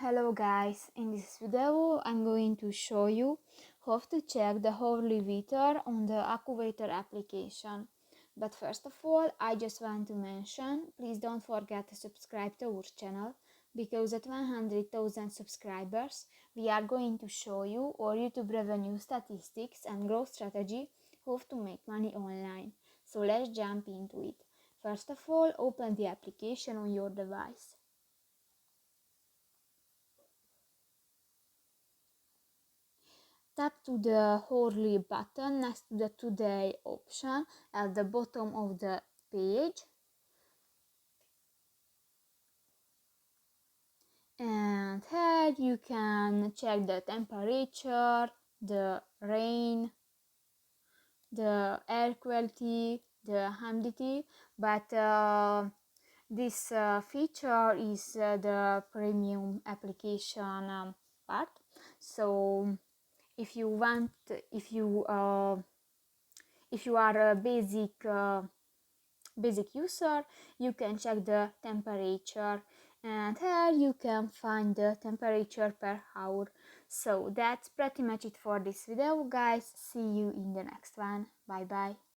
Hello guys, in this video I'm going to show you how to check the hourly weather on the AccuWeather application. But first of all, I just want to mention, please don't forget to subscribe to our channel, because at 100,000 subscribers we are going to show you our YouTube revenue statistics and growth strategy, how to make money online. So let's jump into it. First of all, open the application on your device. Tap to the hourly button next to the today option at the bottom of the page, and here you can check the temperature, the rain, the air quality, the humidity, but this feature is the premium application part. So if you want, if you are a basic user, you can check the temperature, and here you can find the temperature per hour. So that's pretty much it for this video, guys. See you in the next one. Bye bye.